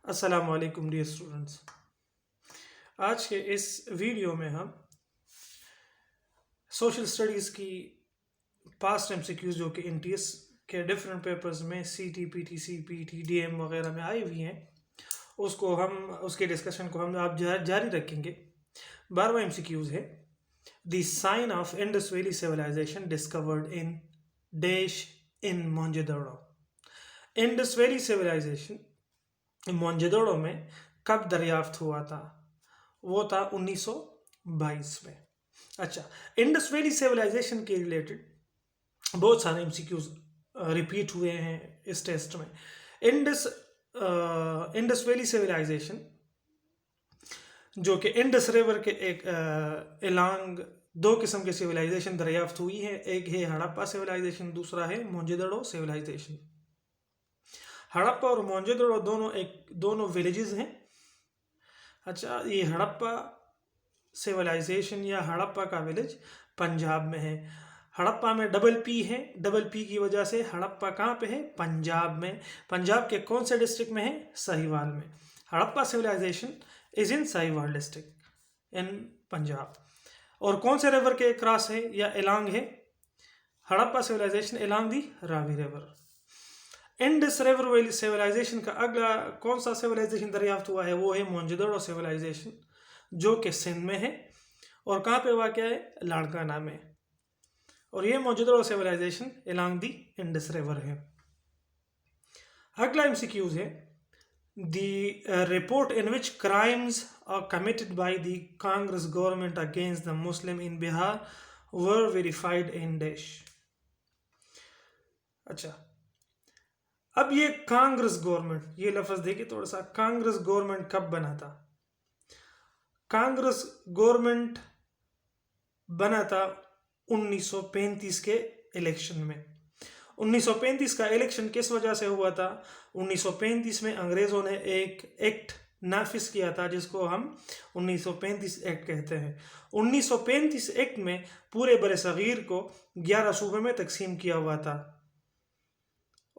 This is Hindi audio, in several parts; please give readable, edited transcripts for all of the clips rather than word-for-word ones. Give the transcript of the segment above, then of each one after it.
अस्सलाम वालेकुम डियर स्टूडेंट्स। आज के इस वीडियो में हम सोशल स्टडीज़ की पास्ट एमसीक्यूज़ जो कि एनटीएस के डिफरेंट पेपर्स में सीटी, पीटीसी, पीटी, डीएम वगैरह में आई हुई हैं उसके डिस्कशन को हम आप जारी रखेंगे। 12वां एमसीक्यूज़ है the sign of Indus valley civilisation discovered in dash in Mohenjodaro. Indus valley civilisation Mohenjodaro में कब दरियाफ्त हुआ था? वो था 1922 में। अच्छा, इंडस वैली सिविलाइजेशन के रिलेटेड बहुत सारे एमसीक्यूज रिपीट हुए हैं इस टेस्ट में। इंडस वैली सिविलाइजेशन जो कि इंडस रिवर के एक एलांग दो किस्म के सिविलाइजेशन दरियाफ्त हुई है। एक है हड़प्पा सिविलाइजेशन, दूसरा है मोहनजोदड़ो सिविलाइजेशन। हड़प्पा और मोहनजोदड़ो दोनों विलेजेस हैं। अच्छा, ये हड़प्पा सिविलाइजेशन या हड़प्पा का विलेज पंजाब में है। हड़प्पा में डबल पी है, डबल पी की वजह से हड़प्पा कहाँ पे है? पंजाब में। पंजाब के कौन से डिस्ट्रिक्ट में है? साहिवाल में। Harappa civilisation is in Sahiwal district in Punjab. और कौन से रिवर के क्रॉस है या एलांग है? Harappa civilization along the Ravi river. Indus river valley civilization का अगला कौन सा सिविलाइजेशन दरियाफ्त हुआ है? वो है मोहनजोदड़ो सिविलाइजेशन जो कि सिंध में है। और कहाँ पे वाक़ है? लाड़काना में। और ये Mohenjodaro civilisation along the Indus river है। अगला एमसीक्यूज है the report in which crimes are committed by the Congress government against the Muslim in Bihar were verified in dash. अच्छा, अब ये कांग्रेस गवर्नमेंट, ये लफ्ज देखिए थोड़ा सा, कांग्रेस गवर्नमेंट कब बना था? कांग्रेस गवर्नमेंट बना था 1935 के इलेक्शन में। 1935 का इलेक्शन किस वजह से हुआ था? 1935 में अंग्रेजों ने एक एक्ट नाफिज किया था जिसको हम 1935 एक्ट कहते हैं। 1935 एक्ट में पूरे बरे सगीर को 11 सूबों में तकसीम किया हुआ था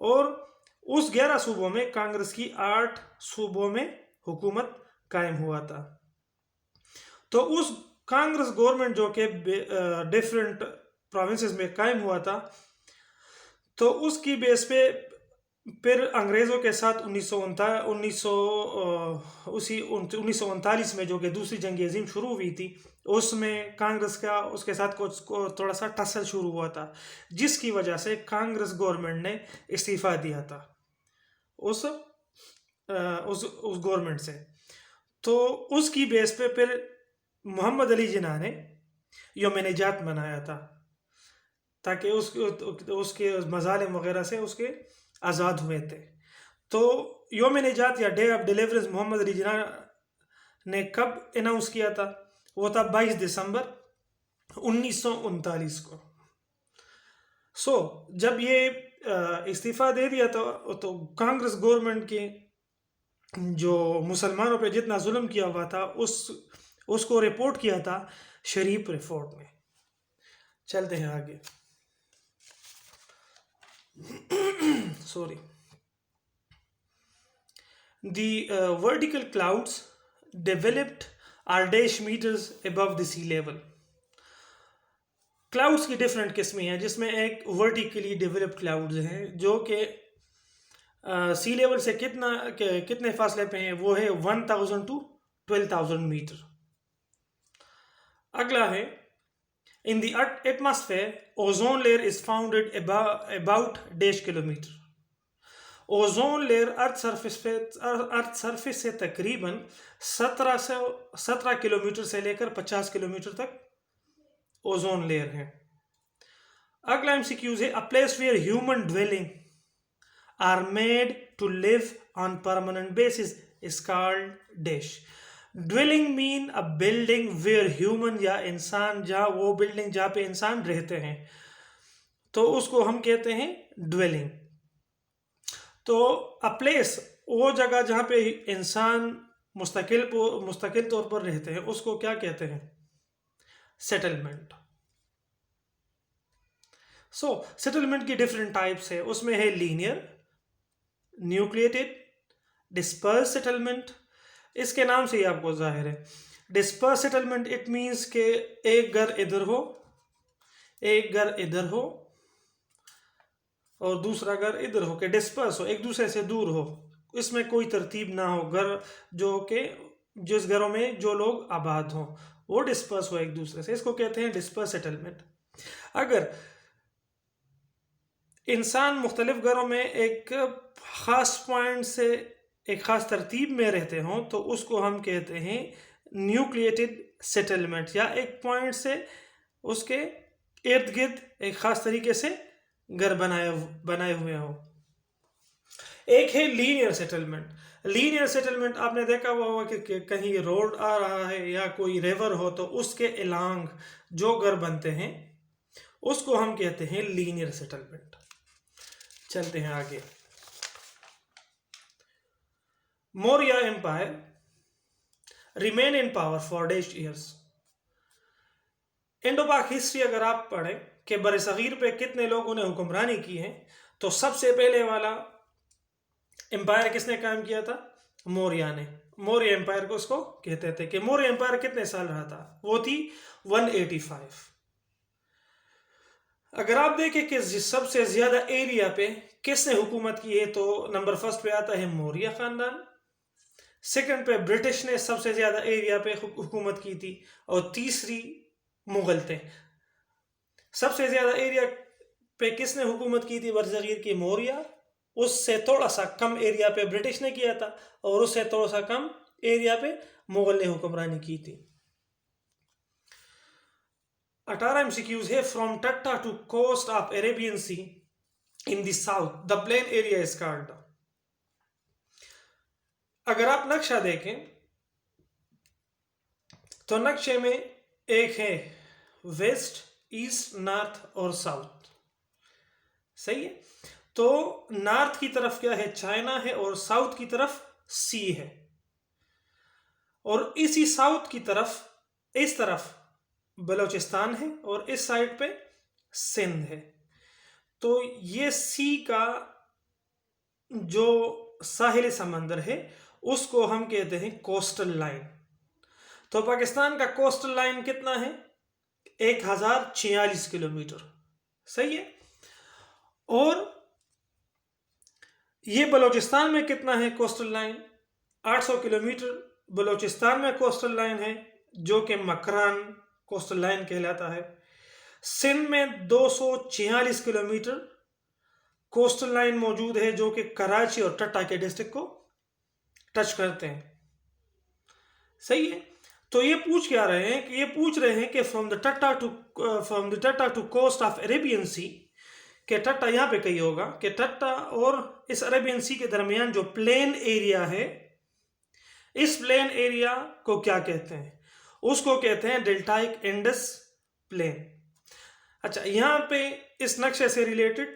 और उस 11 सूबों में कांग्रेस की 8 सूबों में हुकूमत कायम हुआ था। तो उस कांग्रेस गवर्नमेंट जो कि डिफरेंट प्रोविंसेस में कायम हुआ था, तो उसकी बेस पे फिर अंग्रेज़ों के साथ 1939 में जो कि दूसरी जंग अजीम शुरू हुई थी, उसमें कांग्रेस का उसके साथ कुछ थोड़ा सा टसल शुरू हुआ था, जिसकी वजह से कांग्रेस गवर्नमेंट ने इस्तीफ़ा दिया था उस गवर्नमेंट से। तो उसकी बेस पे फिर मोहम्मद अली जिन्ना ने यौम निजात मनाया था ताकि उसके मज़ालिम वगैरह से उसके आज़ाद हुए थे। तो यौम निजात या day of deliverance Mohammad Ali Jinnah ने कब अनाउंस किया था? वो था 22 दिसंबर 1939 को। जब ये इस्तीफ़ा दे दिया तो कांग्रेस गवर्नमेंट के जो मुसलमानों पे जितना जुल्म किया हुआ था उसको रिपोर्ट किया था शरीफ रिपोर्ट में। चलते हैं आगे। Sorry. The vertical clouds developed are dash meters above the sea level. Clouds की डिफरेंट किस्में हैं जिसमें एक वर्टिकली डेवलप्ड क्लाउड्स हैं जो कि सी लेवल से कितने फासले पे हैं? वो है 1000 to 12,000 मीटर। अगला है in the atmosphere ozone layer is founded about dash kilometre. Ozone layer earth surface से तकरीबन 17 किलोमीटर से लेकर 50 किलोमीटर तक ओजोन लेयर है। अगला एमसीक्यूज है a place where human dwelling are made to live on permanent basis is called dash. Dwelling mean a building where human या इंसान, जहाँ वो बिल्डिंग जहाँ पे इंसान रहते हैं तो उसको हम कहते हैं ड्वेलिंग। तो अ प्लेस वो जगह जहाँ पे इंसान मुस्तकिल तौर पर रहते हैं उसको क्या कहते हैं? सेटलमेंट। सेटलमेंट की डिफरेंट टाइप्स है। उसमें है लीनियर, न्यूक्लिएटेड, डिस्पर्स सेटलमेंट, इसके नाम से ही आपको जाहिर है। डिस्पर्स सेटलमेंट इट मीन्स के एक घर इधर हो, एक घर इधर हो और दूसरा घर इधर हो, के डिस्पर्स हो, एक दूसरे से दूर हो, इसमें कोई तरतीब ना हो, घर जो के जिस घरों में जो लोग आबाद हों वो डिस्पर्स हो एक दूसरे से, इसको कहते हैं डिस्पर्स सेटलमेंट। अगर इंसान मुख्तलिफ घरों में एक ख़ास पॉइंट से एक ख़ास तरतीब में रहते हों तो उसको हम कहते हैं न्यूक्लिएटेड सेटलमेंट, या एक पॉइंट से उसके इर्द गिर्द एक ख़ास तरीके से घर बनाए हुए हों। एक है लीनियर सेटलमेंट। लीनियर सेटलमेंट आपने देखा हुआ होगा कि कहीं रोड आ रहा है या कोई रिवर हो तो उसके अलोंग जो घर बनते हैं उसको हम कहते हैं लीनियर सेटलमेंट। चलते हैं आगे। Maurya empire remain in power for days years. Indo-Pak history अगर आप पढ़ें कि बरसगीर पे कितने लोगों ने हुक्मरानी की है तो सबसे पहले वाला एम्पायर किसने कायम किया था? मौर्य ने। मौर्य एम्पायर को उसको कहते थे कि मौर्य एम्पायर कितने साल रहा था? वो थी 185। अगर आप देखें कि सबसे ज्यादा एरिया पे किसने हुकूमत की है तो नंबर फर्स्ट पे आता है मौर्य खानदान, सेकंड पे ब्रिटिश ने सबसे ज्यादा एरिया पे हुकूमत की थी और तीसरी मुगल थे। सबसे ज्यादा एरिया पे किसने हुकूमत की थी बरसगीर की? मौर्य। उससे थोड़ा सा कम एरिया पे ब्रिटिश ने किया था और उससे थोड़ा सा कम एरिया पे मुगल ने हुक्मरानी की थी। 18 MCQs है। From Thatta to coast of Arabian sea in the south the plain area is called. अगर आप नक्शा देखें तो नक्शे में एक है वेस्ट, ईस्ट, नॉर्थ और साउथ। सही है। तो नॉर्थ की तरफ क्या है? चाइना है और साउथ की तरफ सी है और इसी साउथ की तरफ इस तरफ बलूचिस्तान है और इस साइड पे सिंध है। तो ये सी का जो साहिल समंदर है उसको हम कहते हैं कोस्टल लाइन। तो पाकिस्तान का कोस्टल लाइन कितना है? 1046 किलोमीटर। सही है। और ये बलूचिस्तान में कितना है कोस्टल लाइन? 800 किलोमीटर बलूचिस्तान में कोस्टल लाइन है जो कि मकरान कोस्टल लाइन कहलाता है। सिंध में 246 किलोमीटर कोस्टल लाइन मौजूद है जो कि कराची और टट्टा के डिस्ट्रिक्ट को टच करते हैं। सही है। तो ये पूछ क्या रहे हैं कि ये पूछ रहे हैं कि from the Thatta to coast of Arabian sea, कि टट्टा यहाँ पे कहीं होगा कि टट्टा और इस अरेबियन सी के दरमियान जो प्लेन एरिया है, इस प्लेन एरिया को क्या कहते हैं? उसको कहते हैं डेल्टाइक इंडस प्लेन। अच्छा, यहाँ पे इस नक्शे से रिलेटेड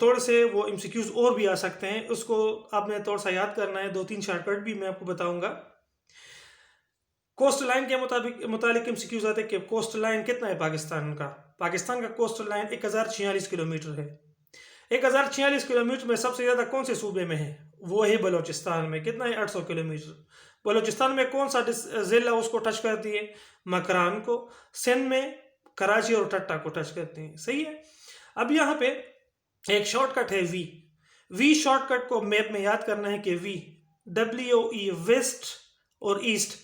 थोड़े से वो एमसीक्यूज और भी आ सकते हैं, उसको आपने थोड़ा सा याद करना है। 2-3 शॉर्टकट भी मैं आपको बताऊंगा। कोस्ट लाइन के मुतालिक एमसीक्यूज आते हैं कि कोस्ट लाइन कितना है पाकिस्तान का? पाकिस्तान का कोस्ट लाइन 1046 किलोमीटर है। 1046 किलोमीटर में सबसे ज्यादा कौन से सूबे में है? वो है बलूचिस्तान में। कितना है? 800 किलोमीटर। बलूचिस्तान में कौन सा जिला उसको टच करती है? मकरान को। सिंध में कराची और टट्टा को टच करती है। सही है। अब यहाँ पे एक शॉर्टकट है वी शॉर्टकट को मैप में याद करना है कि WE वेस्ट और ईस्ट,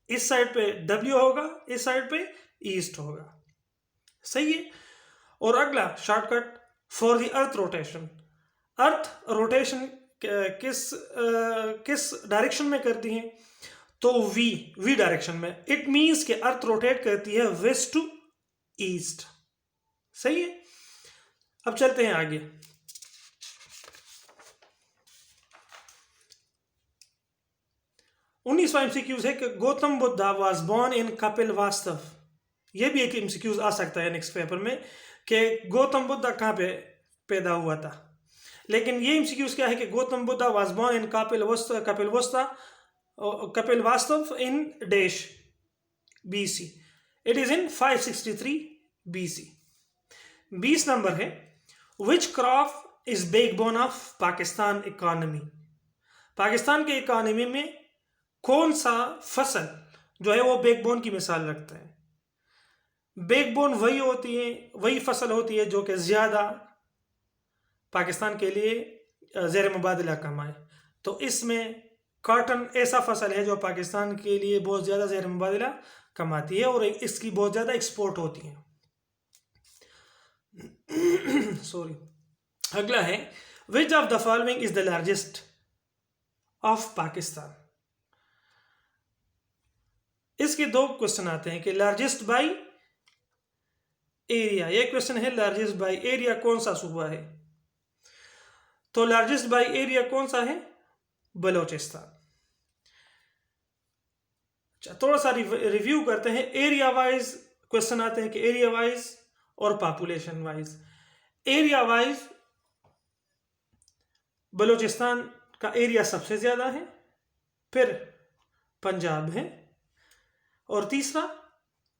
इस साइड पे W होगा, इस साइड पे ईस्ट होगा। सही है। और अगला shortcut for the earth rotation. Earth rotation किस डायरेक्शन में करती है? तो वी डायरेक्शन में। इट मींस कि अर्थ रोटेट करती है वेस्ट टू ईस्ट। सही है। अब चलते हैं आगे। उन्नीसवां एमसीक्यूज है कि Gautam Buddha was born in Kapilavastu. यह भी एक एमसीक्यूज आ सकता है नेक्स्ट पेपर में कि गौतम बुद्धा कहाँ पे पैदा हुआ था। लेकिन ये एमसीक्यूज क्या है कि Gautam Buddha was born in Kapilavastu in dash BC। It is in 563 BC। 20 number है, which crop is backbone of Pakistan economy. Pakistan के इकोनॉमी में कौन सा फसल जो है वो बैकबोन की मिसाल रखता है? बैकबोन वही होती है, वही फसल होती है जो कि ज़्यादा पाकिस्तान के लिए ज़ेर मुबादला कमाए। तो इसमें कॉटन ऐसा फसल है जो पाकिस्तान के लिए बहुत ज़्यादा ज़ेर मुबादला कमाती है और इसकी बहुत ज़्यादा एक्सपोर्ट होती है। सॉरी। अगला है, which of the following is the largest of Pakistan? इसके दो क्वेश्चन आते हैं कि लार्जेस्ट बाई एरिया, ये क्वेश्चन है लार्जेस्ट बाई एरिया कौन सा सूबा है? तो लार्जेस्ट बाई एरिया कौन सा है? बलोचिस्तान। अच्छा, थोड़ा सा रिव्यू करते हैं। एरिया वाइज क्वेश्चन आते हैं कि एरिया वाइज और population wise. Area wise Balochistan का एरिया सबसे ज्यादा है, फिर पंजाब है और तीसरा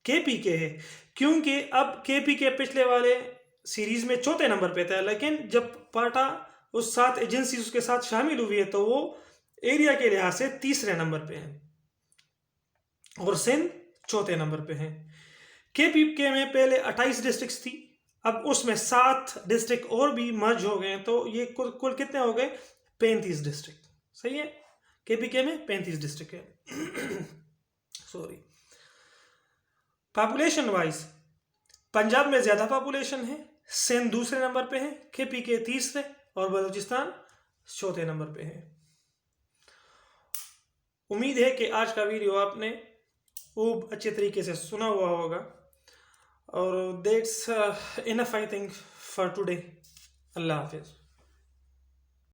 केपीके है। क्योंकि अब केपीके पिछले वाले सीरीज में चौथे नंबर पे था, लेकिन जब पाटा उस 7 एजेंसी उसके साथ शामिल हुई है तो वो एरिया के लिहाज से तीसरे नंबर पे है और सिंध चौथे नंबर पे है। केपीके में पहले 28 डिस्ट्रिक्ट थी, अब उसमें 7 डिस्ट्रिक्ट और भी मर्ज हो गए, तो ये कुल कितने हो गए? 35 डिस्ट्रिक्ट। सही है, केपीके में 35 डिस्ट्रिक्ट है। सॉरी। पॉपुलेशन वाइज पंजाब में ज्यादा पॉपुलेशन है, सिंध दूसरे नंबर पे है, केपीके तीसरे और बलूचिस्तान चौथे नंबर पे है। उम्मीद है कि आज का वीडियो आपने खूब अच्छे तरीके से सुना हुआ होगा और that's enough I think for today. अल्लाह हाफिज़।